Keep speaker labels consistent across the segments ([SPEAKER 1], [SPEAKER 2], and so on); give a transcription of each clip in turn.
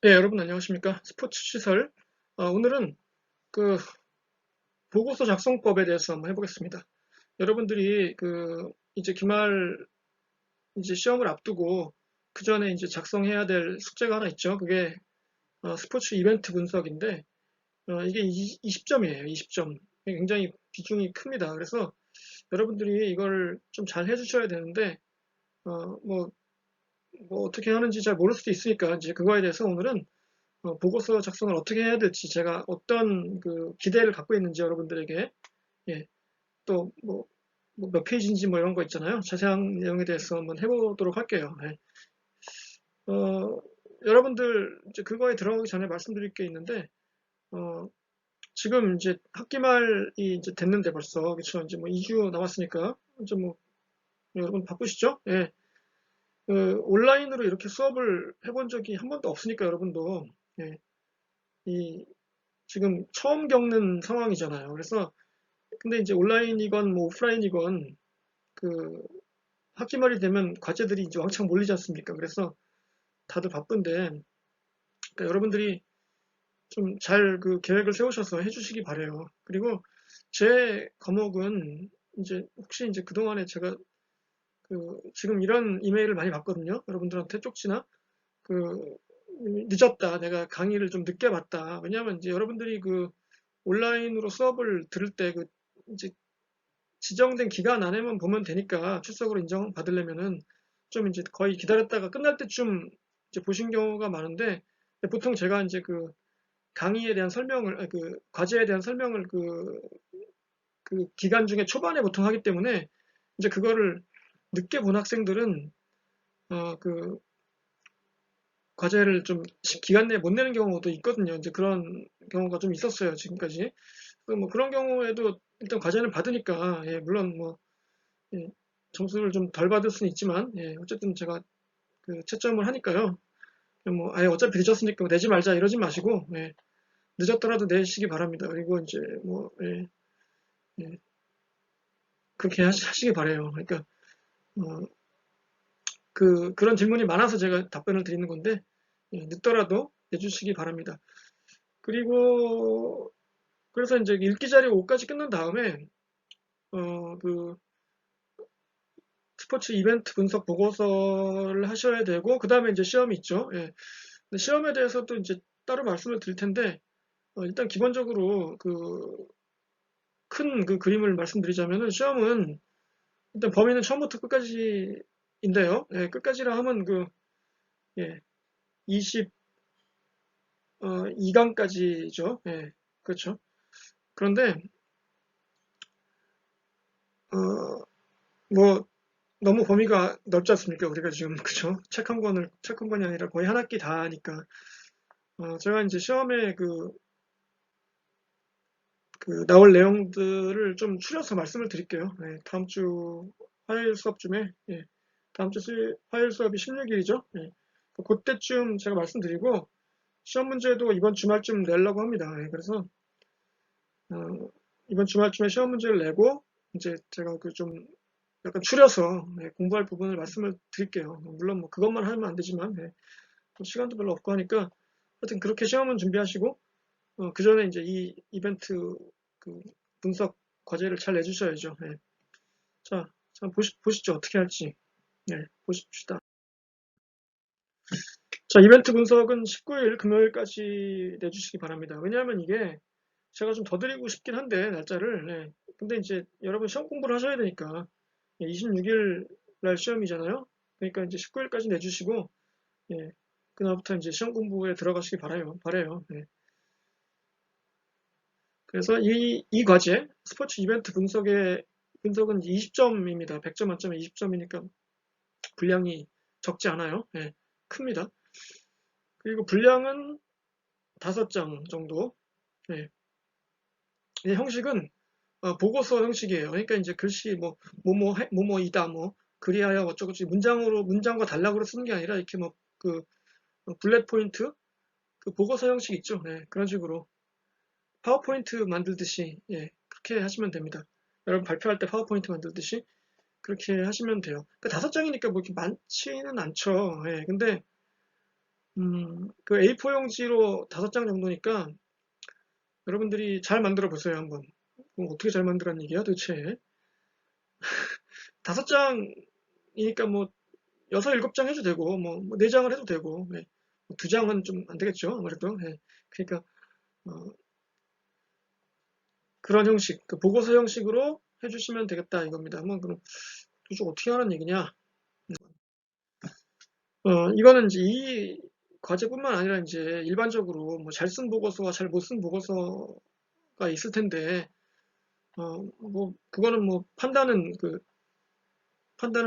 [SPEAKER 1] 네, 여러분 안녕하십니까? 스포츠 시설. 오늘은 그 보고서 작성법에 대해서 한번 해보겠습니다. 여러분들이 이제 기말 이제 시험을 앞두고 그 전에 이제 작성해야 될 숙제가 하나 있죠. 그게 스포츠 이벤트 분석인데 이게 20점이에요. 20점. 굉장히 비중이 큽니다. 그래서 여러분들이 이걸 좀 잘 해주셔야 되는데 어, 뭐, 뭐 어떻게 하는지 잘 모를 수도 있으니까 이제 그거에 대해서 오늘은 보고서 작성을 어떻게 해야 될지 제가 어떤 기대를 갖고 있는지 여러분들에게 예, 또 뭐 몇 페이지인지 뭐 이런 거 있잖아요. 자세한 내용에 대해서 한번 해보도록 할게요. 예. 어, 여러분들 이제 그거에 들어가기 전에 말씀드릴 게 있는데 어, 지금 이제 학기 말이 이제 됐는데 벌써 그렇죠. 이제 뭐 2주 남았으니까 이제 뭐 여러분 바쁘시죠? 예. 온라인으로 이렇게 수업을 해본 적이 한 번도 없으니까 여러분도 예, 이 지금 처음 겪는 상황이잖아요. 그래서 근데 이제 온라인이건 뭐 오프라인이건 그 학기 말이 되면 과제들이 이제 왕창 몰리지 않습니까? 그래서 다들 바쁜데 그러니까 여러분들이 좀 잘 계획을 세우셔서 해주시기 바래요. 그리고 제 과목은 이제 혹시 이제 그동안에 제가 지금 이런 이메일을 많이 받거든요. 여러분들한테 쪽지나 그 늦었다. 내가 강의를 좀 늦게 봤다. 왜냐하면 이제 여러분들이 온라인으로 수업을 들을 때 이제 지정된 기간 안에만 보면 되니까 출석으로 인정받으려면은 좀 이제 거의 기다렸다가 끝날 때쯤 이제 보신 경우가 많은데 보통 제가 이제 강의에 대한 설명을 과제에 대한 설명을 그 기간 중에 초반에 보통 하기 때문에 이제 그거를 늦게 본 학생들은 그 과제를 좀 기간 내에 못 내는 경우도 있거든요. 이제 그런 경우가 좀 있었어요, 지금까지. 뭐 그런 경우에도 일단 과제는 받으니까 예, 물론 뭐 예, 점수를 좀 덜 받을 수는 있지만 예, 어쨌든 제가 채점을 하니까요. 뭐 아예 어차피 늦었으니까 뭐 내지 말자 이러지 마시고 예, 늦었더라도 내시기 바랍니다. 그리고 이제 뭐 예, 예, 그렇게 하시기 바래요. 그러니까 어, 그런 질문이 많아서 제가 답변을 드리는 건데 예, 늦더라도 내주시기 바랍니다. 그리고 그래서 이제 읽기 자료 5까지 끝난 다음에 그 스포츠 이벤트 분석 보고서를 하셔야 되고 그 다음에 이제 시험이 있죠. 예. 근데 시험에 대해서도 이제 따로 말씀을 드릴 텐데 일단 기본적으로 큰 그림을 말씀드리자면은 시험은 일단 범위는 처음부터 끝까지인데요. 예, 끝까지라 하면 예, 22강까지죠. 예, 그렇죠. 그런데 어, 뭐 너무 범위가 넓지 않습니까? 우리가 지금 그죠? 책 한 권이 아니라 거의 한 학기 다 하니까 제가 이제 시험에 나올 내용들을 좀 추려서 말씀을 드릴게요. 예, 다음 주 화요일 수업쯤에, 예, 다음 주 화요일 수업이 16일이죠. 예, 그때쯤 제가 말씀드리고, 시험 문제도 이번 주말쯤 내려고 합니다. 예, 그래서, 이번 주말쯤에 시험 문제를 내고, 이제 제가 좀 약간 추려서 공부할 부분을 말씀을 드릴게요. 물론 뭐 그것만 하면 안 되지만, 예, 뭐 시간도 별로 없고 하니까, 하여튼 그렇게 시험은 준비하시고, 그 전에 이제 이 이벤트 그 분석 과제를 잘 내주셔야죠. 예. 자, 보시죠. 어떻게 할지. 네, 보십시다. 자, 이벤트 분석은 19일 금요일까지 내주시기 바랍니다. 왜냐하면 이게 제가 좀 더 드리고 싶긴 한데, 날짜를. 네. 근데 이제 여러분 시험 공부를 하셔야 되니까, 26일 날 시험이잖아요. 그러니까 이제 19일까지 내주시고, 예, 그다음부터 이제 시험 공부에 들어가시기 바래요. 예. 그래서 이 과제, 스포츠 이벤트 분석은 20점입니다. 100점 만점에 20점이니까 분량이 적지 않아요. 예, 큽니다. 그리고 분량은 5장 정도. 예. 이 형식은 보고서 형식이에요. 그러니까 이제 글씨 뭐뭐이다 뭐 그리하여 어쩌고저쩌고 문장과 단락으로 쓰는 게 아니라 이렇게 뭐 블랙 포인트 보고서 형식 있죠. 예, 그런 식으로 파워포인트 만들듯이 예, 그렇게 하시면 됩니다. 여러분 발표할 때 파워포인트 만들듯이 그렇게 하시면 돼요. 그러니까 5장이니까 뭐 이렇게 많지는 않죠. 예, 근데 그 A4 용지로 5장 정도니까 여러분들이 잘 만들어 보세요, 한번. 그럼 어떻게 잘 만들었는 얘기야, 도대체? 5장이니까 뭐, 6, 7장 해도 되고, 뭐, 4장을 해도 되고, 예. 2장은 좀 안 되겠죠, 아무래도. 예. 그러니까, 어, 그런 형식, 그 보고서 형식으로 해주시면 되겠다, 이겁니다. 한번 그럼, 도대체 어떻게 하는 얘기냐? 이거는 이제 이 과제뿐만 아니라 이제 일반적으로 뭐 잘 쓴 보고서와 잘 못 쓴 보고서가 있을 텐데, 뭐, 그거는 뭐 판단은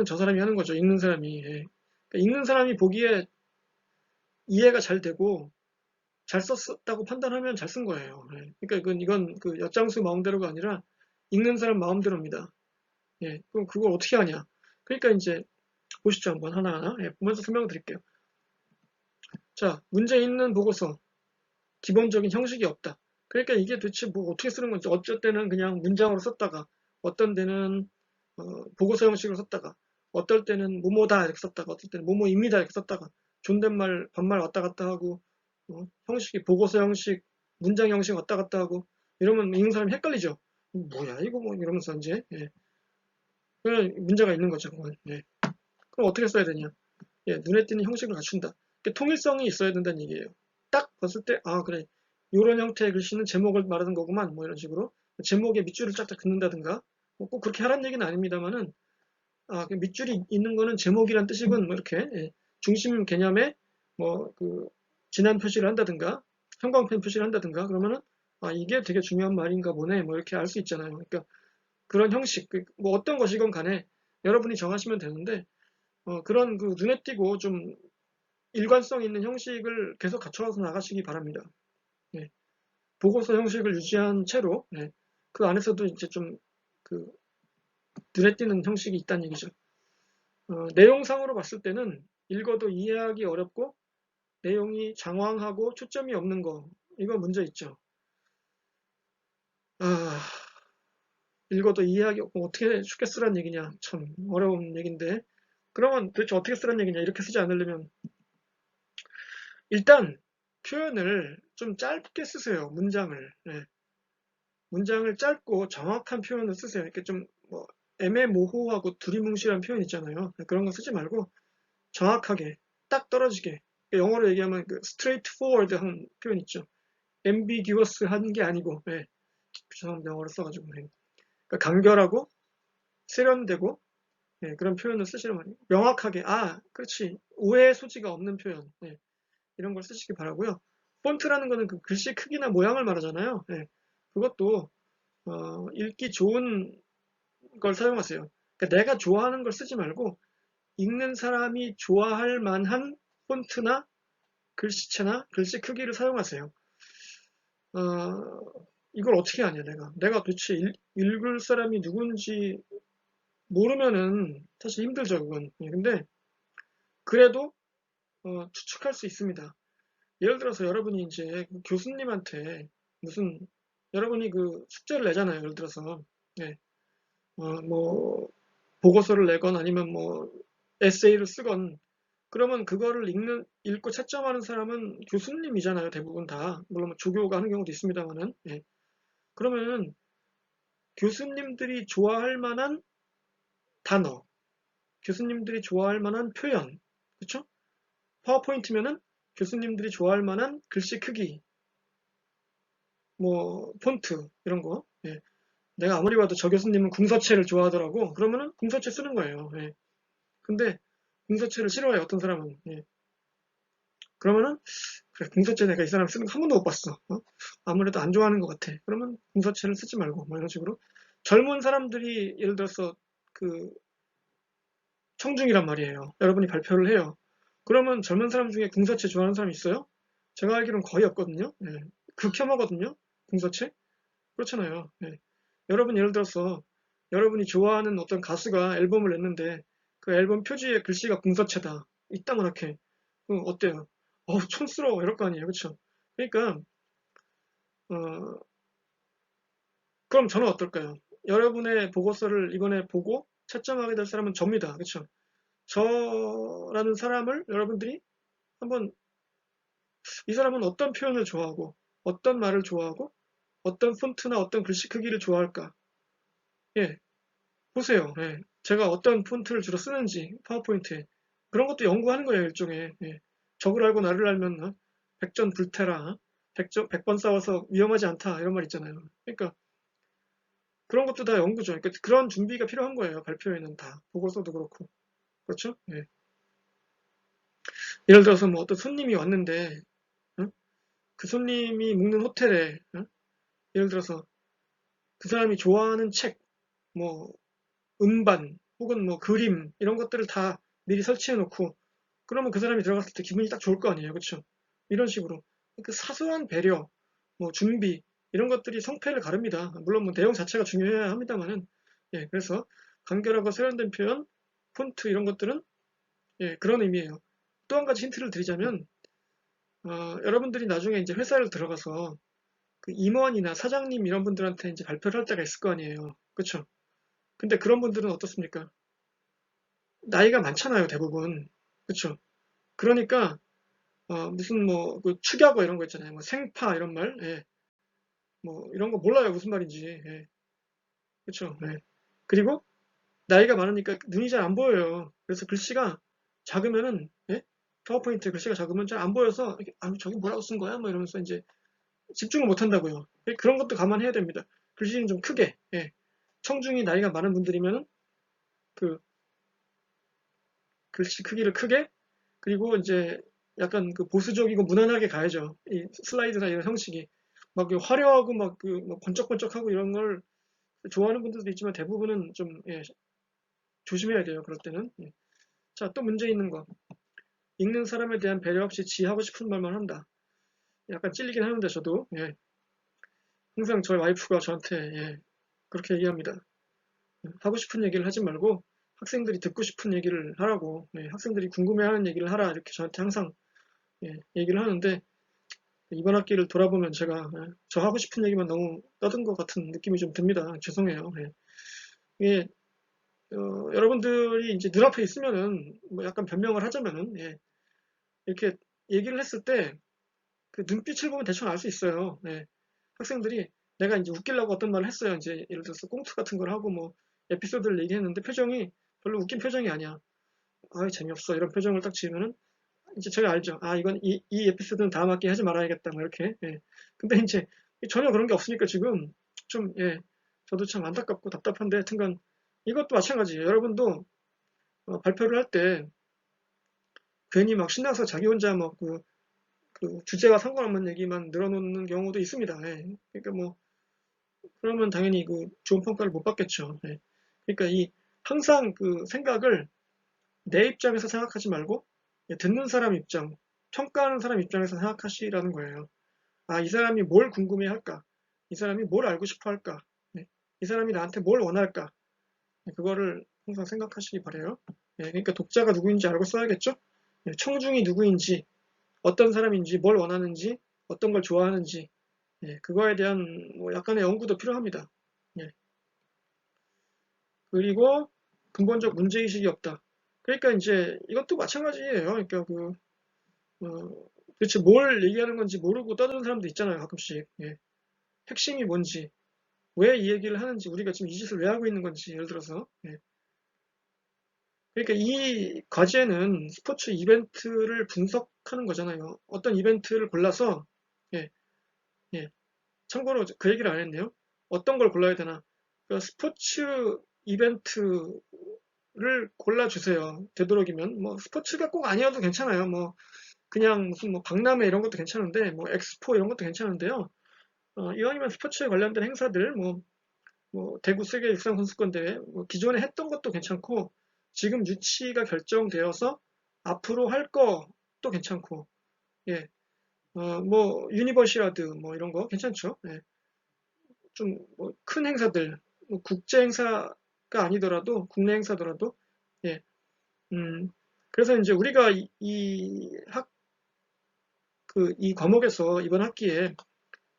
[SPEAKER 1] 저 사람이 하는 거죠. 읽는 사람이. 예. 그러니까 읽는 사람이 보기에 이해가 잘 되고 잘 썼다고 판단하면 잘 쓴 거예요. 예. 그러니까 이건 그 엿장수 마음대로가 아니라 읽는 사람 마음대로입니다. 예. 그럼 그걸 어떻게 하냐? 그러니까 이제 보시죠. 한번 하나하나. 예, 보면서 설명을 드릴게요. 자, 문제 있는 보고서. 기본적인 형식이 없다. 그러니까 이게 도대체 뭐 어떻게 쓰는 건지, 어쩔 때는 그냥 문장으로 썼다가, 어떤 때는 보고서 형식으로 썼다가, 어떨 때는 뭐뭐다 이렇게 썼다가, 어떨 때는 뭐뭐입니다 이렇게 썼다가, 존댓말, 반말 왔다 갔다 하고, 형식이 보고서 형식, 문장 형식 왔다 갔다 하고, 이러면 읽는 사람이 헷갈리죠. 뭐야 이거 뭐 이러면서 이제 그런 문제가 있는 거죠. 그건. 예. 그럼 어떻게 써야 되냐? 예, 눈에 띄는 형식을 갖춘다. 통일성이 있어야 된다는 얘기예요. 딱 봤을 때, 아, 그래. 이런 형태의 글씨는 제목을 말하는 거구만. 뭐 이런 식으로. 제목에 밑줄을 쫙쫙 긋는다든가. 뭐꼭 그렇게 하라는 얘기는 아닙니다만은, 그 밑줄이 있는 거는 제목이란 뜻이군. 뭐 이렇게. 예, 중심 개념에 진한 표시를 한다든가, 형광펜 표시를 한다든가, 그러면은, 이게 되게 중요한 말인가 보네. 뭐 이렇게 알 수 있잖아요. 그러니까 그런 형식, 뭐 어떤 것이건 간에 여러분이 정하시면 되는데, 그런 눈에 띄고 좀 일관성 있는 형식을 계속 갖춰서 나가시기 바랍니다. 예. 보고서 형식을 유지한 채로 그 안에서도 이제 좀 눈에 띄는 형식이 있다는 얘기죠. 내용상으로 봤을 때는 읽어도 이해하기 어렵고 내용이 장황하고 초점이 없는 거, 이거 문제 있죠. 읽어도 이해하기 없고 어떻게 쉽게 쓰란 얘기냐, 참 어려운 얘기인데, 그러면 도대체 어떻게 쓰란 얘기냐, 이렇게 쓰지 않으려면 일단 표현을 좀 짧게 쓰세요. 문장을. 예. 문장을 짧고 정확한 표현을 쓰세요. 이렇게 좀 애매모호하고 두리뭉실한 표현 있잖아요. 그런 거 쓰지 말고 정확하게 딱 떨어지게. 영어로 얘기하면 straightforward 한 표현 있죠. ambiguous 한 게 아니고, 죄송합니다. 영어로 써가지고. 그러니까 간결하고 세련되고 그런 표현을 쓰시란 말이에요. 명확하게, 그렇지. 오해의 소지가 없는 표현. 이런 걸 쓰시기 바라고요. 폰트라는 거는 그 글씨 크기나 모양을 말하잖아요. 그것도 읽기 좋은 걸 사용하세요. 그러니까 내가 좋아하는 걸 쓰지 말고 읽는 사람이 좋아할 만한 폰트나 글씨체나 글씨 크기를 사용하세요. 이걸 어떻게 하냐, 내가 도대체 읽을 사람이 누군지 모르면은 사실 힘들죠, 그건. 근데 그래도 추측할 수 있습니다. 예를 들어서 여러분이 이제 교수님한테 무슨 여러분이 숙제를 내잖아요. 예를 들어서 뭐 보고서를 내건 아니면 뭐 에세이를 쓰건, 그러면 그거를 읽고 채점하는 사람은 교수님이잖아요. 대부분 다. 물론 뭐 조교가 하는 경우도 있습니다만은. 그러면 교수님들이 좋아할 만한 단어, 교수님들이 좋아할 만한 표현, 그렇죠? 파워포인트면은 교수님들이 좋아할 만한 글씨 크기, 뭐 폰트 이런 거. 내가 아무리 봐도 저 교수님은 궁서체를 좋아하더라고. 그러면은 궁서체 쓰는 거예요. 근데 궁서체를 싫어해, 어떤 사람은. 그러면은 그래, 궁서체 내가 이 사람 쓰는 거 한 번도 못 봤어. 아무래도 안 좋아하는 것 같아. 그러면 궁서체를 쓰지 말고 뭐 이런 식으로. 젊은 사람들이 예를 들어서 그 청중이란 말이에요. 여러분이 발표를 해요. 그러면 젊은 사람 중에 궁서체 좋아하는 사람 있어요? 제가 알기로는 거의 없거든요. 극혐하거든요. 궁서체? 그렇잖아요. 여러분 예를 들어서 여러분이 좋아하는 어떤 가수가 앨범을 냈는데 그 앨범 표지에 글씨가 궁서체다. 이따만하게. 그럼 어때요? 촌스러워. 이럴 거 아니에요. 그렇죠? 그러니까 어, 그럼 저는 어떨까요? 여러분의 보고서를 이번에 보고 채점하게 될 사람은 접니다. 그렇죠? 저라는 사람을 여러분들이 한번 이 사람은 어떤 표현을 좋아하고, 어떤 말을 좋아하고, 어떤 폰트나 어떤 글씨 크기를 좋아할까? 예, 보세요. 예, 제가 어떤 폰트를 주로 쓰는지, 파워포인트에. 그런 것도 연구하는 거예요, 일종의. 예. 적을 알고 나를 알면, 백전 불태라. 백번 싸워서 위험하지 않다. 이런 말 있잖아요. 그러니까, 그런 것도 다 연구죠. 그러니까 그런 준비가 필요한 거예요, 발표에는 다. 보고서도 그렇고. 그렇죠? 예. 예를 들어서 뭐 어떤 손님이 왔는데, 어? 그 손님이 묵는 호텔에, 예를 들어서 그 사람이 좋아하는 책, 뭐, 음반, 혹은 뭐 그림, 이런 것들을 다 미리 설치해 놓고, 그러면 그 사람이 들어갔을 때 기분이 딱 좋을 거 아니에요. 그쵸? 이런 식으로. 그 사소한 배려, 뭐 준비, 이런 것들이 성패를 가릅니다. 물론 뭐 내용 자체가 중요해야 합니다만은, 예, 그래서 간결하고 세련된 표현, 폰트 이런 것들은, 예, 그런 의미예요. 또 한 가지 힌트를 드리자면, 여러분들이 나중에 이제 회사를 들어가서 그 임원이나 사장님 이런 분들한테 이제 발표를 할 때가 있을 거 아니에요. 그쵸? 근데 그런 분들은 어떻습니까? 나이가 많잖아요, 대부분. 그쵸? 그러니까, 무슨 뭐, 그 축약어 이런 거 있잖아요. 뭐 생파 이런 말, 예. 뭐 이런 거 몰라요, 무슨 말인지. 예. 그쵸? 예. 그리고 나이가 많으니까 눈이 잘 안 보여요. 그래서 글씨가 작으면은, 예? 파워포인트 글씨가 작으면 잘 안 보여서, 저기 뭐라고 쓴 거야? 뭐 이러면서 이제 집중을 못 한다고요. 그런 것도 감안해야 됩니다. 글씨는 좀 크게, 예. 청중이 나이가 많은 분들이면은 그 글씨 크기를 크게, 그리고 이제 약간 그 보수적이고 무난하게 가야죠. 이 슬라이드나 이런 형식이. 막 화려하고 막 번쩍번쩍하고 이런 걸 좋아하는 분들도 있지만 대부분은 좀, 예, 조심해야 돼요. 그럴 때는. 예. 자, 또 문제 있는 거. 읽는 사람에 대한 배려 없이 지 하고 싶은 말만 한다. 약간 찔리긴 하는데 저도, 예. 항상 저희 와이프가 저한테, 예, 그렇게 얘기합니다. 하고 싶은 얘기를 하지 말고 학생들이 듣고 싶은 얘기를 하라고, 예, 학생들이 궁금해하는 얘기를 하라, 이렇게 저한테 항상, 예, 얘기를 하는데, 이번 학기를 돌아보면 제가, 저 하고 싶은 얘기만 너무 떠든 것 같은 느낌이 좀 듭니다. 죄송해요. 예. 이게, 여러분들이 이제 눈앞에 있으면은 뭐 약간 변명을 하자면은, 예, 이렇게 얘기를 했을 때 그 눈빛을 보면 대충 알 수 있어요. 예. 학생들이 내가 이제 웃기려고 어떤 말을 했어요. 이제 예를 들어서 꽁트 같은 걸 하고 뭐 에피소드를 얘기했는데 표정이 별로 웃긴 표정이 아니야. 아, 재미없어. 이런 표정을 딱 지으면은 이제 제가 알죠. 아, 이건 이 에피소드는 다음 학기에 하지 말아야겠다. 뭐 이렇게. 예. 근데 이제 전혀 그런 게 없으니까 지금 좀, 예, 저도 참 안타깝고 답답한데, 하여튼간 이것도 마찬가지예요. 여러분도 발표를 할 때 괜히 막 신나서 자기 혼자 뭐 그 주제와 상관없는 얘기만 늘어놓는 경우도 있습니다. 예. 그러니까 뭐 그러면 당연히 그 좋은 평가를 못 받겠죠. 예. 그러니까 이 항상 그 생각을 내 입장에서 생각하지 말고, 예, 듣는 사람 입장, 평가하는 사람 입장에서 생각하시라는 거예요. 아, 이 사람이 뭘 궁금해 할까? 이 사람이 뭘 알고 싶어 할까? 네. 이 사람이 나한테 뭘 원할까? 네, 그거를 항상 생각하시기 바래요. 네, 그러니까 독자가 누구인지 알고 써야겠죠? 네, 청중이 누구인지, 어떤 사람인지, 뭘 원하는지, 어떤 걸 좋아하는지, 네, 그거에 대한 뭐 약간의 연구도 필요합니다. 네. 그리고 근본적 문제의식이 없다. 그러니까 이제 이것도 마찬가지예요. 그러니까 도대체 뭘 얘기하는 건지 모르고 떠드는 사람도 있잖아요, 가끔씩. 예. 핵심이 뭔지, 왜 이 얘기를 하는지, 우리가 지금 이 짓을 왜 하고 있는 건지, 예를 들어서. 예. 그러니까 이 과제는 스포츠 이벤트를 분석하는 거잖아요. 어떤 이벤트를 골라서, 예, 예. 참고로 그 얘기를 안 했네요. 어떤 걸 골라야 되나. 그러니까 스포츠 이벤트를 골라주세요. 되도록이면. 뭐, 스포츠가 꼭 아니어도 괜찮아요. 뭐, 그냥 무슨 뭐 박람회 이런 것도 괜찮은데, 뭐 엑스포 이런 것도 괜찮은데요. 이왕이면 스포츠에 관련된 행사들, 뭐 대구 세계 육상 선수권 대회, 뭐 기존에 했던 것도 괜찮고, 지금 유치가 결정되어서 앞으로 할 것도 괜찮고, 예, 뭐 유니버시아드 뭐 이런 거 괜찮죠. 예, 좀 뭐 큰 행사들, 뭐 국제 행사가 아니더라도 국내 행사더라도, 예, 그래서 이제 우리가 이 과목에서 이번 학기에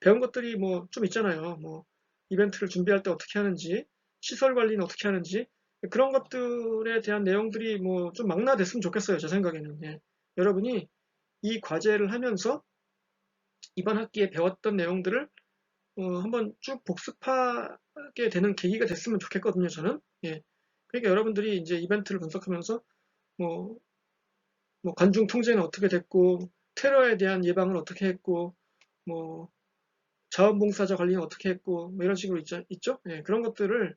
[SPEAKER 1] 배운 것들이 뭐 좀 있잖아요. 뭐 이벤트를 준비할 때 어떻게 하는지, 시설 관리는 어떻게 하는지, 그런 것들에 대한 내용들이 뭐 좀 망라됐으면 좋겠어요. 제 생각에는. 예. 여러분이 이 과제를 하면서 이번 학기에 배웠던 내용들을 한번 쭉 복습하게 되는 계기가 됐으면 좋겠거든요, 저는. 예. 그러니까 여러분들이 이제 이벤트를 분석하면서 뭐, 뭐 관중 통제는 어떻게 됐고, 테러에 대한 예방은 어떻게 했고, 뭐 자원봉사자 관리는 어떻게 했고, 뭐 이런 식으로 있죠? 예, 그런 것들을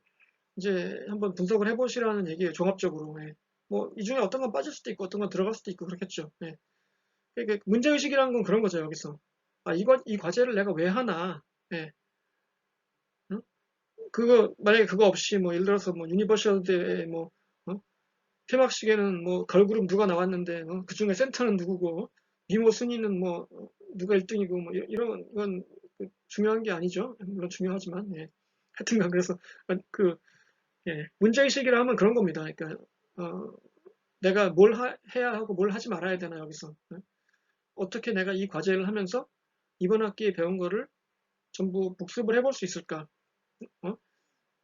[SPEAKER 1] 이제 한번 분석을 해보시라는 얘기예요, 종합적으로. 예. 뭐, 이 중에 어떤 건 빠질 수도 있고, 어떤 건 들어갈 수도 있고, 그렇겠죠. 예. 그러니까 문제의식이라는 건 그런 거죠, 여기서. 아, 이 과제를 내가 왜 하나. 예. 응? 만약에 그거 없이, 뭐, 예를 들어서, 뭐, 유니버셜드에, 뭐, 어? 폐막식에는 뭐, 걸그룹 누가 나왔는데, 그 중에 센터는 누구고, 미모 순위는 뭐, 누가 1등이고, 뭐, 이런 건 중요한 게 아니죠. 물론 중요하지만, 예. 하여튼간, 그래서, 그, 예. 문제의식이라 하면 그런 겁니다. 그러니까, 내가 해야 하고 뭘 하지 말아야 되나, 여기서. 예? 어떻게 내가 이 과제를 하면서 이번 학기에 배운 거를 전부 복습을 해볼 수 있을까? 어?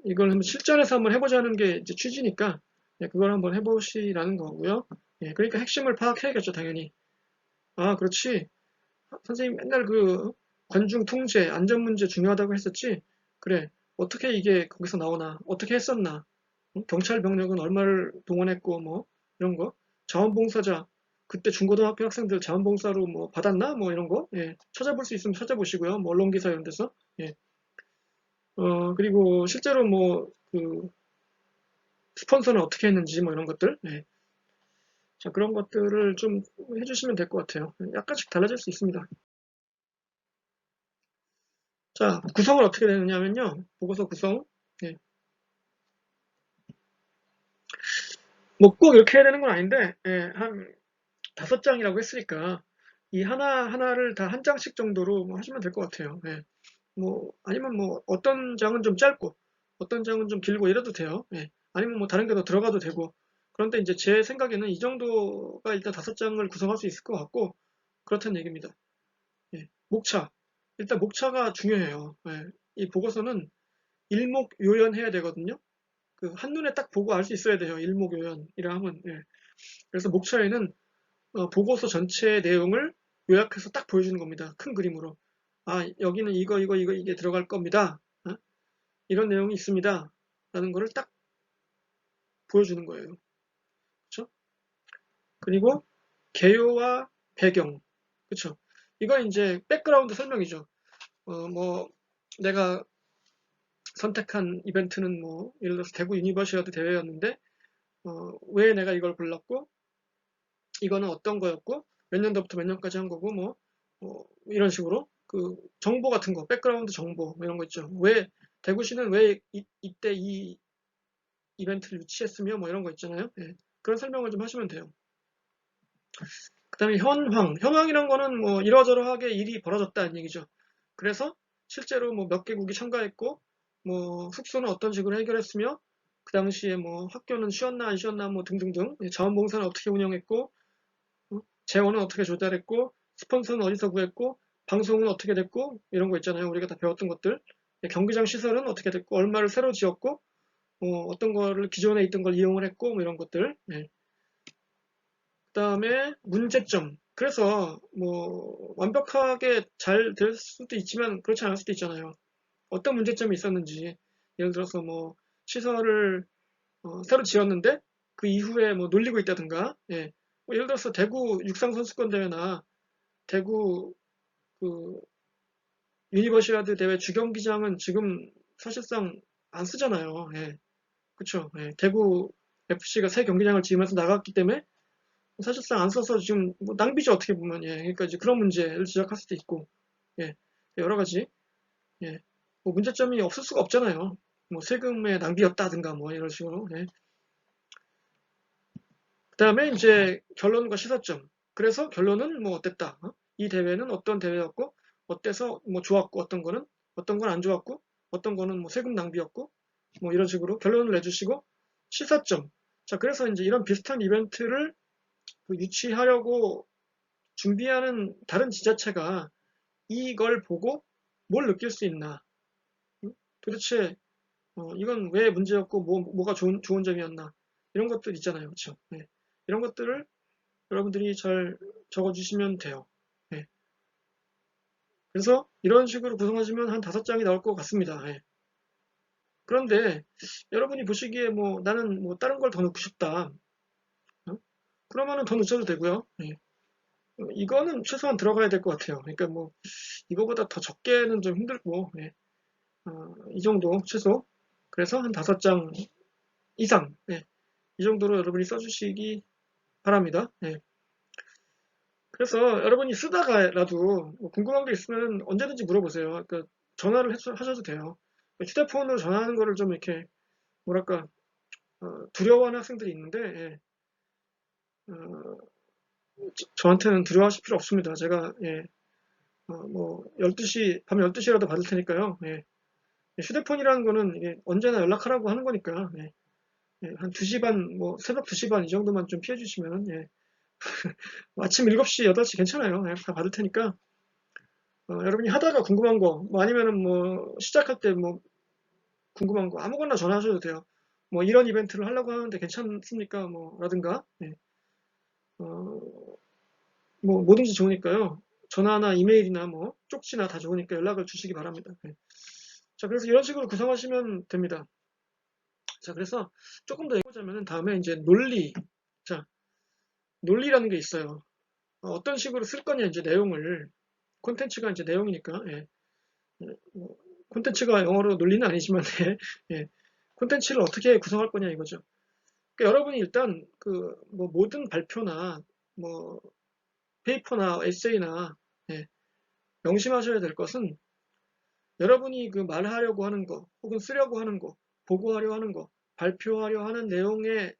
[SPEAKER 1] 이걸 한번 실전에서 한번 해보자는 게 이제 취지니까, 예, 그걸 한번 해보시라는 거고요. 예, 그러니까 핵심을 파악해야겠죠, 당연히. 아, 그렇지. 선생님 맨날 관중 통제, 안전 문제 중요하다고 했었지? 그래. 어떻게 이게 거기서 나오나? 어떻게 했었나? 경찰 병력은 얼마를 동원했고, 뭐, 이런 거. 자원봉사자, 그때 중고등학교 학생들 자원봉사로 뭐 받았나? 뭐 이런 거. 예. 찾아볼 수 있으면 찾아보시고요. 뭐 언론기사 이런 데서. 예. 그리고 실제로 스폰서는 어떻게 했는지 뭐 이런 것들. 예. 자, 그런 것들을 좀 해주시면 될 것 같아요. 약간씩 달라질 수 있습니다. 자, 구성은 어떻게 되느냐면요. 보고서 구성. 예. 뭐 꼭 이렇게 해야 되는 건 아닌데, 예, 한 5장이라고 했으니까, 이 하나하나를 다 한 장씩 정도로 뭐 하시면 될 것 같아요. 예. 뭐, 아니면 뭐, 어떤 장은 좀 짧고, 어떤 장은 좀 길고 이래도 돼요. 예. 아니면 뭐, 다른 게 더 들어가도 되고. 그런데 이제 제 생각에는 이 정도가 일단 5장을 구성할 수 있을 것 같고, 그렇다는 얘기입니다. 예. 목차. 일단 목차가 중요해요. 예. 이 보고서는 일목요연해야 되거든요. 한눈에 딱 보고 알 수 있어야 돼요. 일목요연이라 하면. 예. 그래서 목차에는 보고서 전체의 내용을 요약해서 딱 보여주는 겁니다. 큰 그림으로. 아, 여기는 이거 이게 들어갈 겁니다. 이런 내용이 있습니다. 라는 거를 딱 보여주는 거예요. 그쵸? 그리고 개요와 배경. 그쵸? 이건 이제 백그라운드 설명이죠. 뭐, 내가 선택한 이벤트는 뭐, 예를 들어서 대구 유니버시아드 대회였는데, 왜 내가 이걸 골랐고, 이거는 어떤 거였고, 몇 년도부터 몇 년까지 한 거고, 이런 식으로 정보 같은 거, 백그라운드 정보 뭐 이런 거 있죠. 왜 대구시는 왜 이때 이 이벤트를 유치했으며 뭐 이런 거 있잖아요. 예. 그런 설명을 좀 하시면 돼요. 그다음에 현황이란 거는 뭐 이러저러하게 일이 벌어졌다는 얘기죠. 그래서 실제로 뭐 몇 개국이 참가했고, 뭐 숙소는 어떤 식으로 해결했으며, 그 당시에 뭐 학교는 쉬었나 안 쉬었나 뭐 등등등, 자원봉사는 어떻게 운영했고, 재원은 어떻게 조달했고, 스폰서는 어디서 구했고, 방송은 어떻게 됐고, 이런 거 있잖아요. 우리가 다 배웠던 것들. 경기장 시설은 어떻게 됐고, 얼마를 새로 지었고, 어떤 거를 기존에 있던 걸 이용을 했고, 뭐 이런 것들. 예. 그다음에 문제점. 그래서 뭐 완벽하게 잘 될 수도 있지만 그렇지 않을 수도 있잖아요. 어떤 문제점이 있었는지. 예를 들어서 뭐 시설을 새로 지었는데 그 이후에 뭐 놀리고 있다든가. 예. 뭐 예를 들어서 대구 육상 선수권 대회나 대구 그 유니버시아드 대회 주경기장은 지금 사실상 안 쓰잖아요. 예. 그쵸. 예. 대구 FC가 새 경기장을 지으면서 나갔기 때문에 사실상 안 써서 지금 뭐 낭비죠, 어떻게 보면. 예. 그러니까 이제 그런 문제를 지적할 수도 있고. 예. 여러 가지. 예. 뭐 문제점이 없을 수가 없잖아요. 뭐 세금의 낭비였다든가 뭐 이런 식으로. 예. 그다음에 이제 결론과 시사점. 그래서 결론은 뭐 어땠다. 이 대회는 어떤 대회였고 어때서 뭐 좋았고 어떤 건 안 좋았고 어떤 거는 뭐 세금 낭비였고 뭐 이런 식으로 결론을 내주시고 시사점. 자, 그래서 이제 이런 비슷한 이벤트를 유치하려고 준비하는 다른 지자체가 이걸 보고 뭘 느낄 수 있나? 도대체 이건 왜 문제였고 뭐가 좋은 점이었나? 이런 것들 있잖아요, 그렇죠? 네. 이런 것들을 여러분들이 잘 적어주시면 돼요. 네. 그래서 이런 식으로 구성하시면 한 5장이 나올 것 같습니다. 예. 그런데 여러분이 보시기에 뭐 나는 뭐 다른 걸 더 넣고 싶다. 어? 그러면은 더 넣으셔도 되고요. 예. 이거는 최소한 들어가야 될 것 같아요. 그러니까 뭐 이거보다 더 적게는 좀 힘들고 예. 이 정도 최소. 그래서 한 5장 이상 예. 이 정도로 여러분이 써주시기 바랍니다. 예. 그래서 여러분이 쓰다가라도 뭐 궁금한 게 있으면 언제든지 물어보세요. 그러니까 전화를 하셔도 돼요. 휴대폰으로 전화하는 거를 좀 이렇게 뭐랄까 두려워하는 학생들이 있는데 예. 저한테는 두려워하실 필요 없습니다. 제가 예. 뭐 12시 밤 12시라도 받을 테니까요. 예. 휴대폰이라는 거는 이게 언제나 연락하라고 하는 거니까 예. 예. 한 2시 반, 뭐 새벽 2시 반 이 정도만 좀 피해 주시면 예. 아침 7시, 8시 괜찮아요. 예. 다 받을 테니까 여러분이 하다가 궁금한 거, 뭐 아니면은 뭐 시작할 때 뭐 궁금한 거 아무거나 전화하셔도 돼요. 뭐 이런 이벤트를 하려고 하는데 괜찮습니까? 뭐 라든가 예. 어, 뭐 뭐든지 좋으니까요. 전화나 이메일이나 뭐 쪽지나 다 좋으니까 연락을 주시기 바랍니다. 예. 자, 그래서 이런 식으로 구성하시면 됩니다. 자, 그래서 조금 더 해보자면 다음에 이제 논리. 자, 논리라는 게 있어요. 어떤 식으로 쓸 거냐 이제 내용을 콘텐츠가 이제 내용이니까 예. 뭐, 콘텐츠가 영어로 논리는 아니지만 예. 콘텐츠를 어떻게 구성할 거냐 이거죠. 그러니까 여러분이 일단 그 뭐 모든 발표나 뭐 페이퍼나 에세이나 예. 명심하셔야 될 것은 여러분이 그 말하려고 하는 거 혹은 쓰려고 하는 거 보고하려 하는 거 발표하려 하는 내용에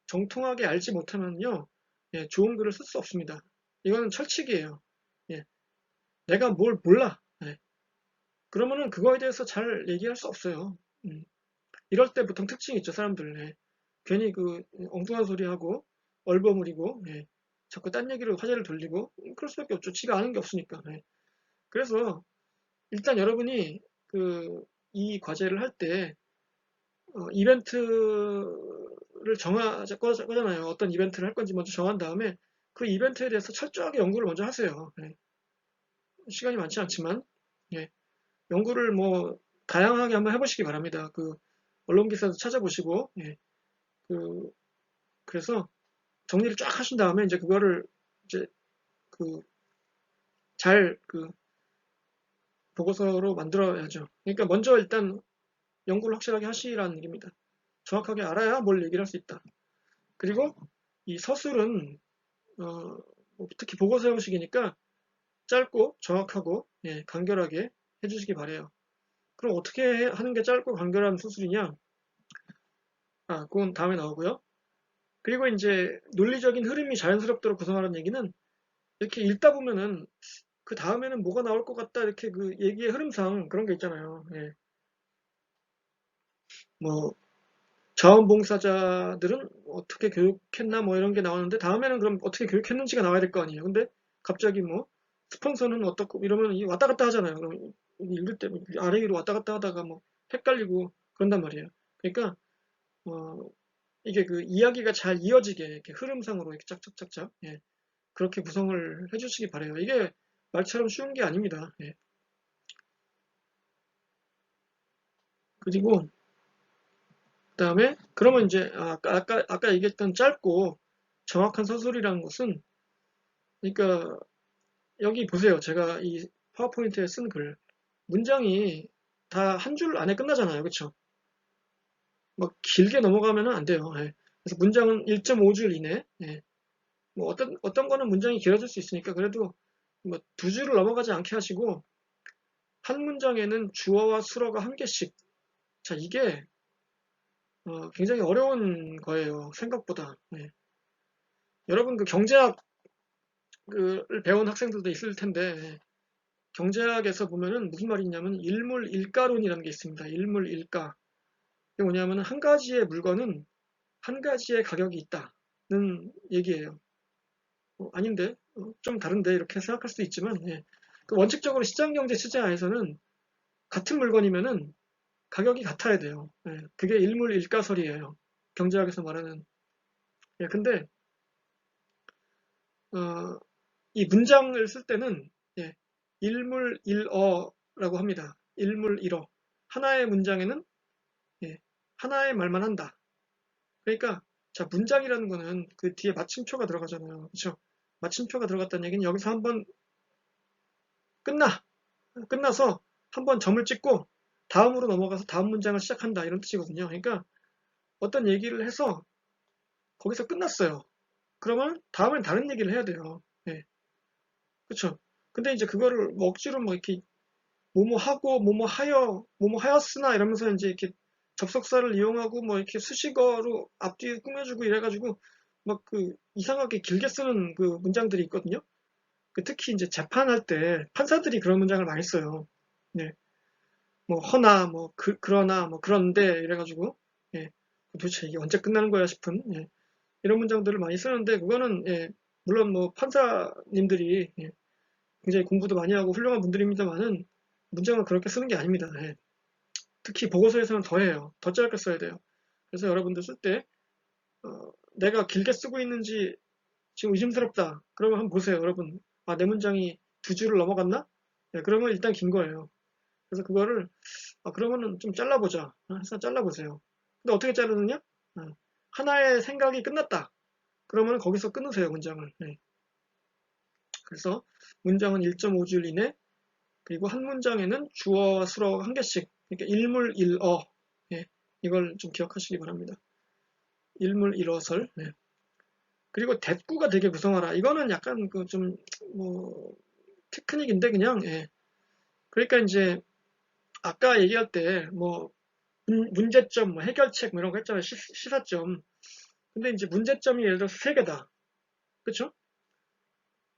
[SPEAKER 1] 정통하게 알지 못하면요 예, 좋은 글을 쓸 수 없습니다. 이거는 철칙이에요. 예. 내가 뭘 몰라. 예. 그러면은 그거에 대해서 잘 얘기할 수 없어요. 이럴 때 보통 특징이 있죠, 사람들. 예. 괜히 그 엉뚱한 소리 하고 얼버무리고 예. 자꾸 딴 얘기로 화제를 돌리고 그럴 수밖에 없죠. 지가 아는 게 없으니까. 예. 그래서 일단 여러분이 그 이 과제를 할 때 이벤트를 정하자 거잖아요. 어떤 이벤트를 할 건지 먼저 정한 다음에 그 이벤트에 대해서 철저하게 연구를 먼저 하세요. 예. 시간이 많지 않지만 예. 연구를 뭐 다양하게 한번 해보시기 바랍니다. 그 언론 기사도 찾아보시고 예. 그 그래서 정리를 쫙 하신 다음에 이제 그거를 이제 그 잘 그 보고서로 만들어야죠. 그러니까 먼저 일단 연구를 확실하게 하시라는 얘기입니다. 정확하게 알아야 뭘 얘기를 할 수 있다. 그리고 이 서술은 뭐 특히 보고서 형식이니까 짧고 정확하고 예, 간결하게 해주시기 바래요. 그럼 어떻게 하는 게 짧고 간결한 서술이냐? 그건 다음에 나오고요. 그리고 이제 논리적인 흐름이 자연스럽도록 구성하라는 얘기는 이렇게 읽다 보면은 그 다음에는 뭐가 나올 것 같다 이렇게 그 얘기의 흐름상 그런 게 있잖아요. 예. 뭐 자원봉사자들은 어떻게 교육했나 뭐 이런 게 나오는데 다음에는 그럼 어떻게 교육했는지가 나와야 될 거 아니에요. 근데 갑자기 뭐 스폰서는 어떻고 이러면 왔다 갔다 하잖아요. 그럼 읽을 때 아래 위로 왔다 갔다 하다가 뭐 헷갈리고 그런단 말이에요. 그러니까 어, 이게 그 이야기가 잘 이어지게 이렇게 흐름상으로 이렇게 짝짝짝짝 예, 그렇게 구성을 해주시기 바래요. 이게 말처럼 쉬운 게 아닙니다. 예. 그리고 그다음에 그러면 이제 아까 얘기했던 짧고 정확한 서술이라는 것은 그러니까 여기 보세요. 제가 이 파워포인트에 쓴 글 문장이 다 한 줄 안에 끝나잖아요. 그렇죠? 뭐 길게 넘어가면 안 돼요. 예. 그래서 문장은 1.5줄 이내. 예. 뭐 어떤 거는 문장이 길어질 수 있으니까 그래도 뭐 2줄을 넘어가지 않게 하시고 한 문장에는 주어와 수어가 한 개씩. 자, 이게 굉장히 어려운 거예요. 생각보다. 예. 여러분 그 경제학을 배운 학생들도 있을 텐데 경제학에서 보면은 무슨 말이 있냐면 일물일가론이라는 게 있습니다. 일물일가. 이게 뭐냐면 한 가지의 물건은 한 가지의 가격이 있다는 얘기예요. 아닌데 좀 다른데 이렇게 생각할 수도 있지만 예. 그 원칙적으로 시장경제 시장에서는 같은 물건이면은 가격이 같아야 돼요. 예. 그게 일물일가설이에요. 경제학에서 말하는. 예. 근데 이 문장을 쓸 때는 예. 일물일어라고 합니다. 일물일어. 하나의 문장에는 예, 하나의 말만 한다. 그러니까 자 문장이라는 거는 그 뒤에 마침표가 들어가잖아요. 그렇죠? 마침표가 들어갔다는 얘기는 여기서 한번 끝나서 한번 점을 찍고 다음으로 넘어가서 다음 문장을 시작한다 이런 뜻이거든요. 그러니까 어떤 얘기를 해서 거기서 끝났어요. 그러면 다음엔 다른 얘기를 해야 돼요. 예, 그렇죠? 근데 이제 그거를 뭐 억지로 뭐 이렇게 뭐뭐 하고 뭐뭐 하여 뭐뭐 하였으나 이러면서 이제 이렇게 접속사를 이용하고 뭐 이렇게 수식어로 앞뒤에 꾸며주고 이래가지고 막 그 이상하게 길게 쓰는 그 문장들이 있거든요. 그 특히 이제 재판할 때 판사들이 그런 문장을 많이 써요. 네. 뭐 허나 뭐 그러나 뭐 그런데 이래가지고 예. 도대체 이게 언제 끝나는 거야 싶은 예. 이런 문장들을 많이 쓰는데 그거는 예. 물론 뭐 판사님들이 예. 굉장히 공부도 많이 하고 훌륭한 분들입니다만은 문장을 그렇게 쓰는 게 아닙니다. 예. 특히 보고서에서는 더해요. 더 짧게 써야 돼요. 그래서 여러분들 쓸 때 내가 길게 쓰고 있는지 지금 의심스럽다. 그러면 한번 보세요, 여러분. 아, 내 문장이 두 줄을 넘어갔나? 네, 그러면 일단 긴 거예요. 그래서 그거를 그러면은 좀 잘라보자. 해서 잘라보세요. 근데 어떻게 자르느냐? 하나의 생각이 끝났다. 그러면 거기서 끊으세요, 문장을. 네. 그래서 문장은 1.5줄 이내, 그리고 한 문장에는 주어와 수어가 한 개씩, 그러니까 일물 일어. 예, 이걸 좀 기억하시기 바랍니다. 일물 일어설. 네. 그리고 대꾸가 되게 구성하라. 이거는 약간 그 좀 뭐 테크닉인데 그냥 예. 그러니까 이제 아까 얘기할 때 뭐 문제점, 뭐 해결책 뭐 이런 거 했잖아요. 시사점. 근데 이제 문제점이 예를 들어서 세 개다. 그쵸?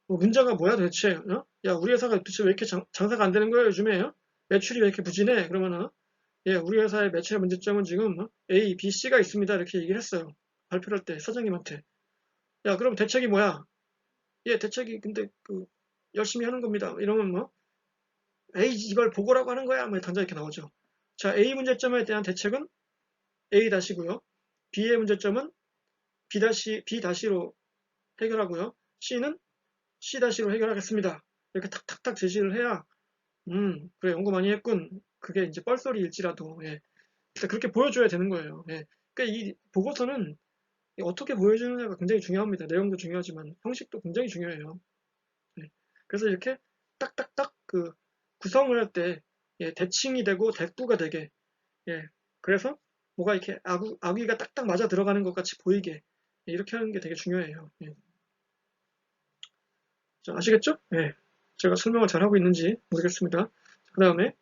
[SPEAKER 1] 뭐 문제가 뭐야 도대체? 어? 야 우리 회사가 도대체 왜 이렇게 장사가 안 되는 거야 요즘에? 어? 매출이 왜 이렇게 부진해? 그러면은 예 우리 회사의 매출의 문제점은 지금 A, B, C가 있습니다. 이렇게 얘기를 했어요. 발표할 때 사장님한테. 야 그럼 대책이 뭐야? 예 대책이 근데 그 열심히 하는 겁니다. 이러면 뭐 에이 이걸 보고라고 하는 거야? 뭐 당장 이렇게 나오죠. 자 A 문제점에 대한 대책은 A-고요. B의 문제점은 B-로 해결하고요. C는 C-로 해결하겠습니다. 이렇게 탁탁탁 제시를 해야 그래 연구 많이 했군. 그게 이제 뻘소리일지라도 예. 일단 그렇게 보여줘야 되는 거예요. 예. 그러니까 이 보고서는 어떻게 보여주느냐가 굉장히 중요합니다. 내용도 중요하지만 형식도 굉장히 중요해요. 예. 그래서 이렇게 딱딱딱 그 구성을 할 때 예, 대칭이 되고 대꾸가 되게 예. 그래서 뭐가 이렇게 아귀가 딱딱 맞아 들어가는 것 같이 보이게 예, 이렇게 하는 게 되게 중요해요. 예. 자, 아시겠죠? 예. 제가 설명을 잘하고 있는지 모르겠습니다. 그 다음에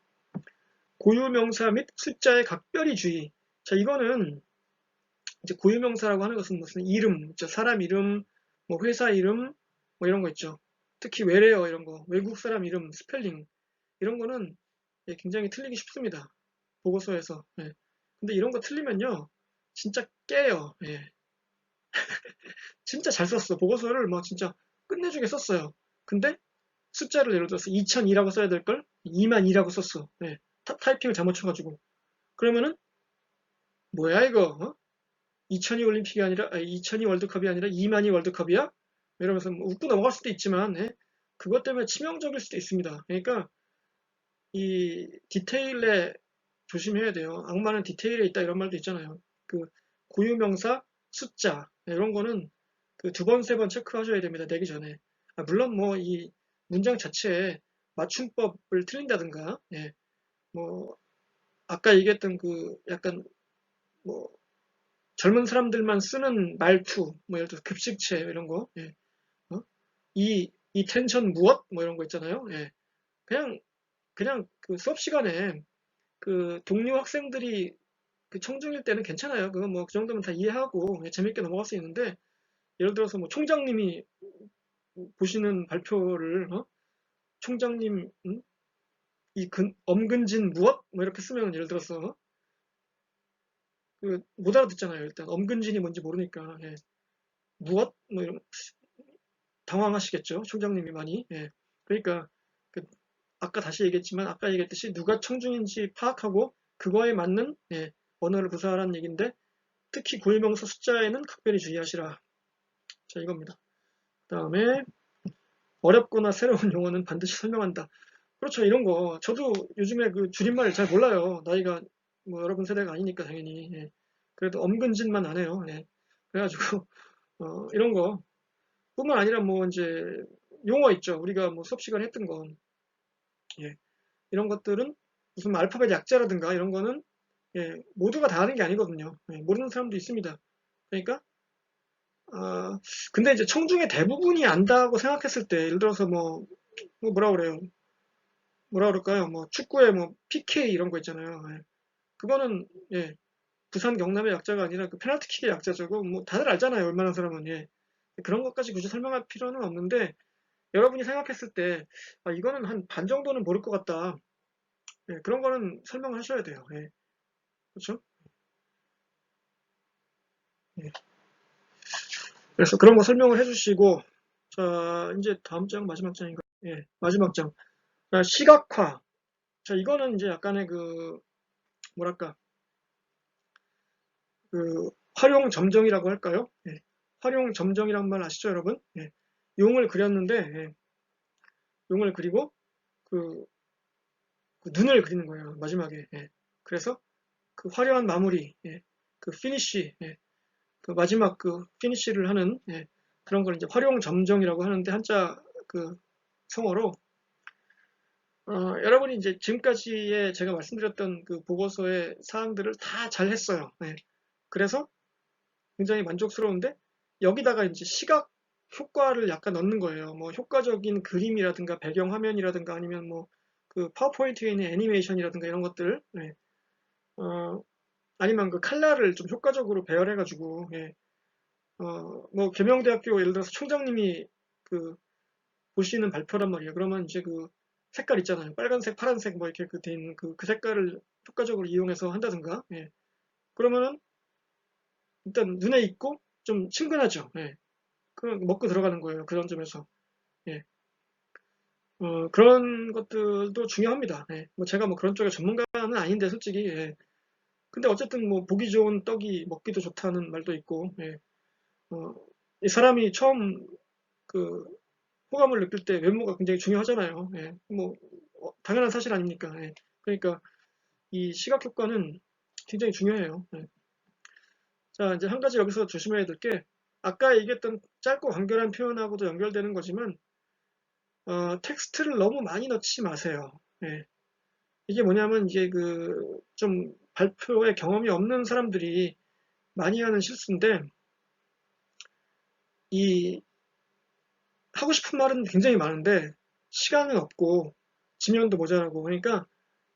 [SPEAKER 1] 고유명사 및 숫자의 각별히 주의. 자, 이거는 이제 고유명사라고 하는 것은 무슨 이름, 사람 이름, 뭐 회사 이름, 뭐 이런 거 있죠. 특히 외래어 이런 거, 외국 사람 이름, 스펠링 이런 거는 예, 굉장히 틀리기 쉽습니다. 보고서에서. 예. 근데 이런 거 틀리면요, 진짜 깨요. 예. 진짜 잘 썼어. 보고서를 막 진짜 끝내주게 썼어요. 근데 숫자를 예를 들어서 2002라고 써야 될 걸 2만2라고 썼어. 예. 타이핑을 잘못 쳐가지고. 그러면은 뭐야 이거? 2002 올림픽이 아니라 2002 월드컵이 아니라 2만2 월드컵이야? 이러면서 뭐 웃고 넘어갈 수도 있지만 예. 그것 때문에 치명적일 수도 있습니다. 그러니까 이 디테일에 조심해야 돼요. 악마는 디테일에 있다 이런 말도 있잖아요. 그 고유명사, 숫자 이런 거는 그 두 번, 세 번 체크하셔야 됩니다. 내기 전에. 물론 뭐 이 문장 자체에 맞춤법을 틀린다든가, 예, 뭐 아까 얘기했던 그 약간 뭐 젊은 사람들만 쓰는 말투, 뭐 예를 들어 급식체 이런 거, 예, 어? 이 텐션 무엇? 뭐 이런 거 있잖아요. 예, 그냥 그 수업 시간에 그 동료 학생들이 그 청중일 때는 괜찮아요. 그거 뭐 그 정도면 다 이해하고 재밌게 넘어갈 수 있는데 예를 들어서 뭐 총장님이 보시는 발표를 총장님 엄근진 무엇? 뭐 이렇게 쓰면 예를 들어서 그 못 알아듣잖아요. 일단 엄근진이 뭔지 모르니까 예. 무엇? 뭐 이런 당황하시겠죠. 총장님이 많이. 예. 그러니까 그 아까 다시 얘기했지만 아까 얘기했듯이 누가 청중인지 파악하고 그거에 맞는 예, 언어를 구사하라는 얘기인데 특히 고유명사 숫자에는 각별히 주의하시라. 자 이겁니다. 그 다음에 어렵거나 새로운 용어는 반드시 설명한다. 그렇죠. 이런 거. 저도 요즘에 그 줄임말 잘 몰라요. 나이가 뭐 여러분 세대가 아니니까 당연히. 예. 그래도 엄근진만 안 해요. 예. 그래가지고, 이런 거. 뿐만 아니라 뭐 이제 용어 있죠. 우리가 뭐 수업 시간에 했던 건. 예. 이런 것들은 무슨 뭐 알파벳 약자라든가 이런 거는 예, 모두가 다 아는 게 아니거든요. 예, 모르는 사람도 있습니다. 그러니까 아, 근데 이제 청중의 대부분이 안다고 생각했을 때 예를 들어서 뭐 뭐라 그래요? 뭐라 그럴까요? 뭐 축구에 뭐 PK 이런 거 있잖아요. 예. 그거는 예, 부산 경남의 약자가 아니라 그 페널티킥의 약자죠. 뭐 다들 알잖아요. 웬만한 사람은 예. 그런 것까지 굳이 설명할 필요는 없는데 여러분이 생각했을 때 아, 이거는 한 반 정도는 모를 것 같다. 예, 그런 거는 설명을 하셔야 돼요. 예, 그렇죠? 예. 그래서 그런 거 설명을 해주시고 자 이제 다음 장 마지막 장인가? 예, 마지막 장. 자, 시각화. 자 이거는 이제 약간의 그 뭐랄까 그 활용 점정이라고 할까요? 예. 활용 점정이란 말 아시죠, 여러분? 예. 용을 그렸는데 예. 용을 그리고 그, 그 눈을 그리는 거예요, 마지막에. 예. 그래서 그 화려한 마무리, 예. 그 피니쉬, 예. 그 마지막 그 피니쉬를 하는 예. 그런 걸 이제 활용 점정이라고 하는데 한자 그 성어로 여러분이 이제 지금까지의 제가 말씀드렸던 그 보고서의 사항들을 다 잘 했어요. 예. 그래서 굉장히 만족스러운데 여기다가 이제 시각 효과를 약간 넣는 거예요. 뭐 효과적인 그림이라든가 배경 화면이라든가 아니면 뭐 그 파워포인트에 있는 애니메이션이라든가 이런 것들, 예. 아니면 그 칼라를 좀 효과적으로 배열해가지고, 예. 뭐 계명대학교 예를 들어서 총장님이 그 보시는 발표란 말이에요. 그러면 이제 그 색깔 있잖아요. 빨간색, 파란색 뭐 이렇게 돼 있는 그 색깔을 효과적으로 이용해서 한다든가, 예. 그러면은 일단 눈에 익고 좀 친근하죠. 예. 그럼 먹고 들어가는 거예요. 그런 점에서. 예. 그런 것들도 중요합니다. 예. 뭐 제가 뭐 그런 쪽에 전문가는 아닌데 솔직히 예. 근데 어쨌든 뭐 보기 좋은 떡이 먹기도 좋다는 말도 있고 예. 어, 이 사람이 처음 그 호감을 느낄 때 외모가 굉장히 중요하잖아요. 예. 뭐 당연한 사실 아닙니까? 예. 그러니까 이 시각 효과는 굉장히 중요해요. 예. 자, 이제 한 가지 여기서 조심해야 될 게 아까 얘기했던 짧고 간결한 표현하고도 연결되는 거지만 텍스트를 너무 많이 넣지 마세요. 예. 이게 뭐냐면 이제 그 좀 발표에 경험이 없는 사람들이 많이 하는 실수인데 이 하고 싶은 말은 굉장히 많은데 시간은 없고 지면도 모자라고 그러니까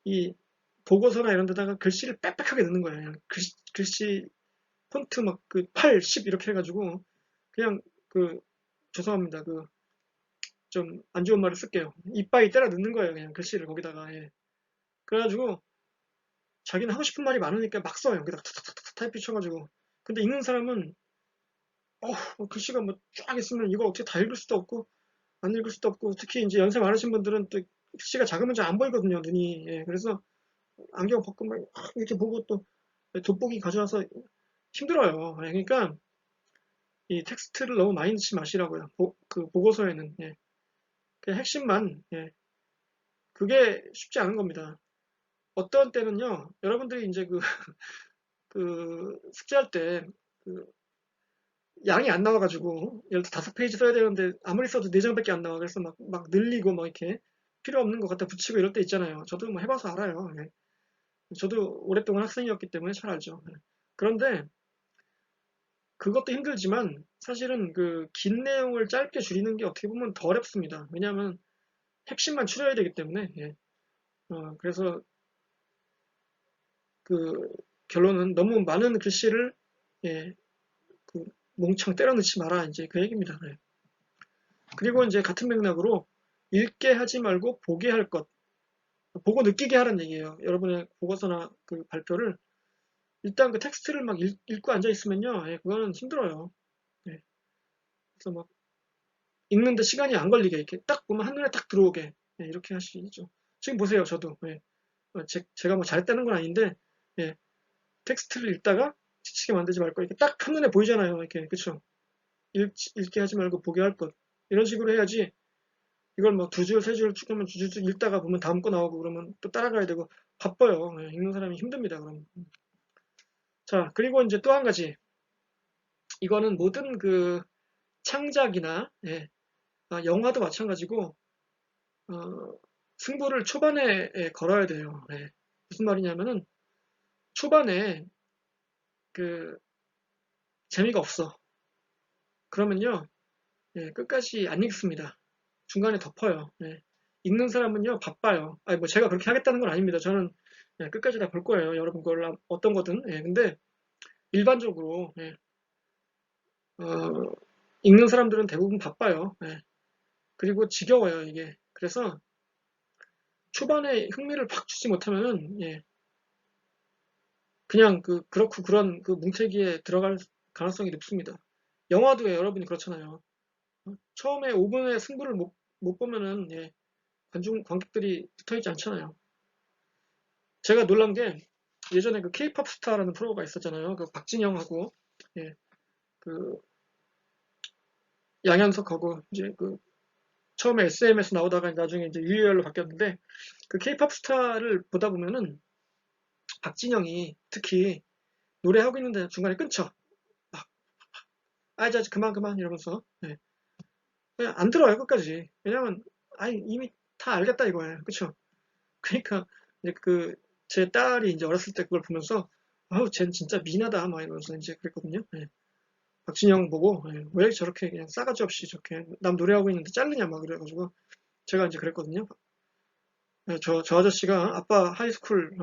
[SPEAKER 1] 이 보고서나 이런 데다가 글씨를 빽빽하게 넣는 거예요. 그냥 글씨 폰트 막 그 8, 10 이렇게 해가지고 그냥 그 죄송합니다. 그 좀 안 좋은 말을 쓸게요. 이빠이 때려 넣는 거예요. 그냥 글씨를 거기다가 예. 그래가지고 자기는 하고 싶은 말이 많으니까 막 써요. 여기다가 탁탁탁탁 타이핑 쳐가지고. 근데 읽는 사람은 글씨가 뭐 쫙 있으면 이걸 어떻게 다 읽을 수도 없고 안 읽을 수도 없고 특히 이제 연세 많으신 분들은 또 글씨가 작으면 잘 안 보이거든요. 눈이. 예, 그래서 안경 벗고 막 이렇게 보고 또 돋보기 가져와서 힘들어요. 예, 그러니까 이 텍스트를 너무 많이 넣지 마시라고요. 그 보고서에는 예. 그 핵심만 예. 그게 쉽지 않은 겁니다. 어떤 때는요. 여러분들이 이제 그 숙제할 때그 양이 안 나와가지고 예를 들어 5페이지 써야 되는데 아무리 써도 4장밖에 안 나와. 그래서 막 늘리고 막 이렇게 필요 없는 것 갖다 붙이고 이럴 때 있잖아요. 저도 뭐 해봐서 알아요. 예. 저도 오랫동안 학생이었기 때문에 잘 알죠. 예. 그런데 그것도 힘들지만 사실은 그 긴 내용을 짧게 줄이는 게 어떻게 보면 더 어렵습니다. 왜냐하면 핵심만 추려야 되기 때문에. 예. 그래서 그 결론은 너무 많은 글씨를 예, 그 몽창 때려 넣지 마라 이제 그 얘기입니다. 예. 그리고 이제 같은 맥락으로 읽게 하지 말고 보게 할 것, 보고 느끼게 하라는 얘기예요. 여러분의 보고서나 그 발표를 일단 그 텍스트를 막 읽고 앉아 있으면요, 예, 그거는 힘들어요. 예, 그래서 막 읽는데 시간이 안 걸리게 이렇게 딱 보면 한눈에 딱 들어오게 예, 이렇게 하시죠. 지금 보세요, 저도 예, 제가 뭐 잘했다는 건 아닌데 예, 텍스트를 읽다가 지치게 만들지 말고 이렇게 딱 한눈에 보이잖아요, 이렇게 그렇죠? 읽게 하지 말고 보게 할 것. 이런 식으로 해야지 이걸 뭐 두 줄, 세 줄 쭉하면 두 줄 읽다가 보면 다음 거 나오고 그러면 또 따라가야 되고 바빠요. 예, 읽는 사람이 힘듭니다. 그럼. 자, 그리고 이제 또 한 가지. 이거는 모든 그 창작이나 예, 영화도 마찬가지고 승부를 초반에 걸어야 돼요. 예. 무슨 말이냐면은 초반에 그 재미가 없어. 그러면요, 예, 끝까지 안 읽습니다. 중간에 덮어요. 예. 읽는 사람은요, 바빠요. 아니, 뭐 제가 그렇게 하겠다는 건 아닙니다. 저는 예, 끝까지 다 볼 거예요. 여러분 걸 어떤 거든. 예, 근데 일반적으로 예, 어, 읽는 사람들은 대부분 바빠요. 예. 그리고 지겨워요, 이게. 그래서 초반에 흥미를 팍 주지 못하면은 예, 그냥 그렇고 그런 그 뭉태기에 들어갈 가능성이 높습니다. 영화도 여러분이 그렇잖아요. 처음에 5분의 승부를 못 보면은 예, 관객들이 붙어있지 않잖아요. 제가 놀란 게 예전에 그 K-팝 스타라는 프로가 있었잖아요. 그 박진영하고 예, 그 양현석하고 이제 그 처음에 SM에서 나오다가 나중에 이제 유희열로 바뀌었는데 그 K-팝 스타를 보다 보면은 박진영이 특히 노래하고 있는데 중간에 끊쳐. 막, 이제 그만 이러면서 예, 그냥 안 들어요 끝까지. 왜냐면 아니 이미 다 알겠다 이거예요. 그쵸? 그러니까 이제 제 딸이 이제 어렸을 때 그걸 보면서 아우 쟤는 진짜 미나다 막 이러면서 이제 그랬거든요. 예. 박진영 보고 예, 왜 저렇게 그냥 싸가지 없이 저렇게 남 노래하고 있는데 자르냐 막 그래가지고 제가 이제 그랬거든요. 예, 저 아저씨가 아빠 하이스쿨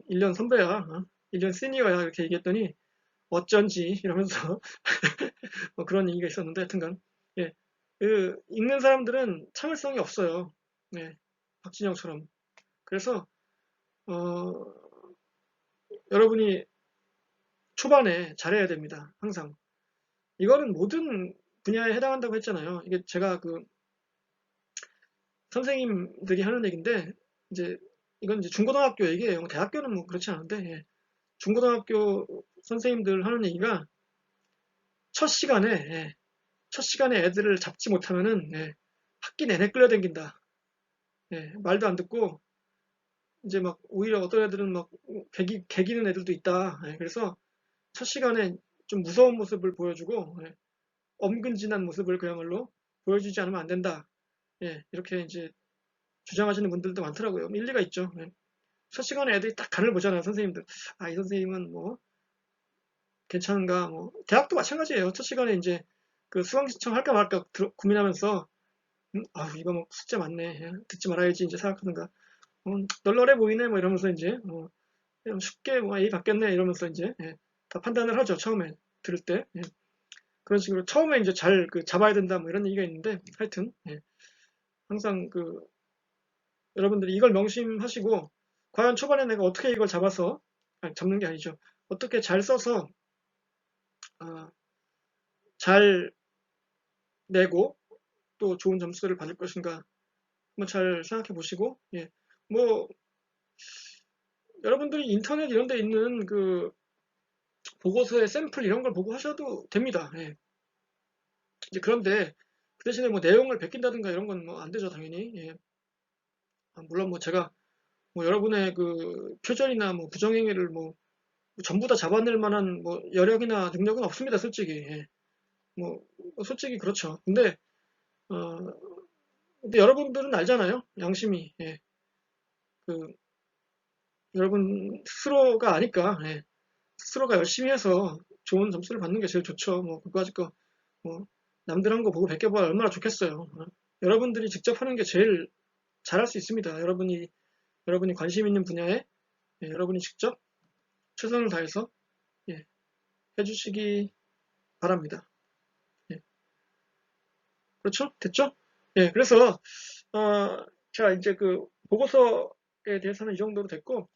[SPEAKER 1] 1년 선배야, 1년 시니어야 이렇게 얘기했더니 어쩐지 이러면서 뭐 그런 얘기가 있었는데 하여튼간 예, 읽는 사람들은 참을성이 없어요. 네, 박진영처럼. 그래서 어, 여러분이 초반에 잘해야 됩니다. 항상. 이거는 모든 분야에 해당한다고 했잖아요. 이게 제가 선생님들이 하는 얘기인데 이제 이건 이제 중고등학교 얘기예요. 뭐 대학교는 뭐 그렇지 않은데 예. 중고등학교 선생님들 하는 얘기가 첫 시간에 예, 첫 시간에 애들을 잡지 못하면은 예, 학기 내내 끌려다닌다. 예, 말도 안 듣고 이제 막 오히려 어떤 애들은 막 개기는 애들도 있다. 예, 그래서 첫 시간에 좀 무서운 모습을 보여주고 예, 엄근진한 모습을 그야말로 보여주지 않으면 안 된다. 예, 이렇게 이제 주장하시는 분들도 많더라고요. 일리가 있죠. 예. 첫 시간에 애들이 딱 간을 보잖아요, 선생님들. 이 선생님은 뭐 괜찮은가, 뭐 대학도 마찬가지예요. 첫 시간에 이제 그 수강 신청할까 말까 고민하면서 이거 뭐 숫자 많네, 예, 듣지 말아야지 이제 생각하는가. 널널해 보이네, 뭐 이러면서 이제 그냥 쉽게 뭐 A 받겠네 이러면서 이제 예, 다 판단을 하죠, 처음에 들을 때. 예. 그런 식으로 처음에 이제 잘 잡아야 된다 뭐 이런 얘기가 있는데 하여튼 예, 항상 여러분들이 이걸 명심하시고 과연 초반에 내가 어떻게 이걸 잡아서 잡는 게 아니죠. 어떻게 잘 써서 어, 잘 내고 또 좋은 점수를 받을 것인가 한번 잘 생각해 보시고 예. 뭐 여러분들이 인터넷 이런 데 있는 보고서의 샘플 이런 걸 보고 하셔도 됩니다. 예. 이제 그런데 그 대신에 뭐 내용을 베낀다든가 이런 건 뭐 안 되죠, 당연히. 예. 물론 뭐 제가 뭐 여러분의 표절이나 뭐 부정행위를 뭐 전부 다 잡아낼 만한 뭐 여력이나 능력은 없습니다, 솔직히. 예. 뭐 솔직히 그렇죠. 어, 근데 여러분들은 알잖아요, 양심이. 예. 그 여러분 스스로가 아니까 예. 스스로가 열심히 해서 좋은 점수를 받는 게 제일 좋죠. 뭐 그거까지 뭐 남들 한 거 보고 베껴봐야 얼마나 좋겠어요. 여러분들이 직접 하는 게 제일 잘할 수 있습니다. 여러분이 관심 있는 분야에 예, 여러분이 직접 최선을 다해서 예, 해주시기 바랍니다. 예, 그렇죠? 됐죠? 예, 그래서 자 이제 보고서에 대해서는 이 정도로 됐고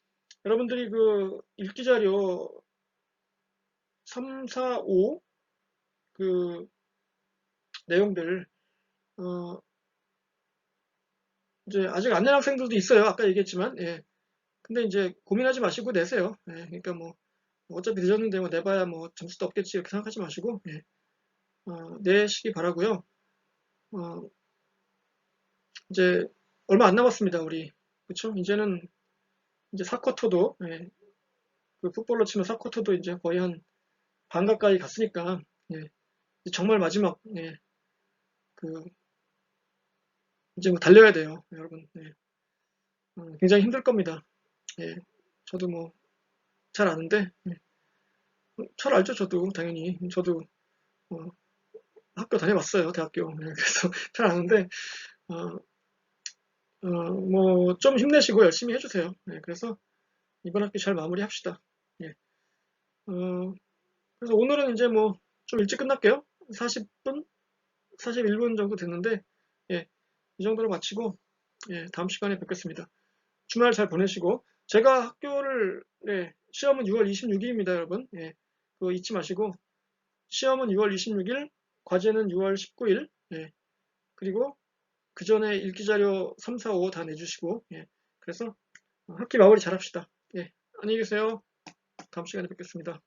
[SPEAKER 1] 여러분들이 읽기 자료 3, 4, 5 내용들 어, 이제 아직 안 낸 학생들도 있어요. 아까 얘기했지만 예. 근데 이제 고민하지 마시고 내세요. 예, 그러니까 뭐 어차피 늦었는데 뭐 내봐야 뭐 점수도 없겠지 이렇게 생각하지 마시고 예. 내시기 바라고요. 어, 이제 얼마 안 남았습니다, 우리. 그쵸? 이제는 이제 4쿼터도, 예, 그 풋볼로 치면 4쿼터도 이제 거의 한 반 가까이 갔으니까, 예, 이제 정말 마지막, 예, 그, 이제 뭐 달려야 돼요, 여러분. 예, 굉장히 힘들 겁니다. 예, 저도 뭐 잘 아는데, 예, 잘 알죠, 저도, 당연히. 저도, 어, 학교 다녀봤어요, 대학교. 예, 그래서 잘 아는데, 어, 뭐, 좀 힘내시고 열심히 해주세요. 예, 그래서 이번 학기 잘 마무리합시다. 예, 어, 그래서 오늘은 이제 뭐, 좀 일찍 끝날게요. 40분? 41분 정도 됐는데, 예, 이 정도로 마치고, 예, 다음 시간에 뵙겠습니다. 주말 잘 보내시고, 제가 학교를, 네, 시험은 6월 26일입니다, 여러분. 예, 그거 잊지 마시고, 시험은 6월 26일, 과제는 6월 19일, 예, 그리고 그 전에 일기자료 3, 4, 5 다 내주시고, 예, 그래서 학기 마무리 잘 합시다. 예, 안녕히 계세요. 다음 시간에 뵙겠습니다.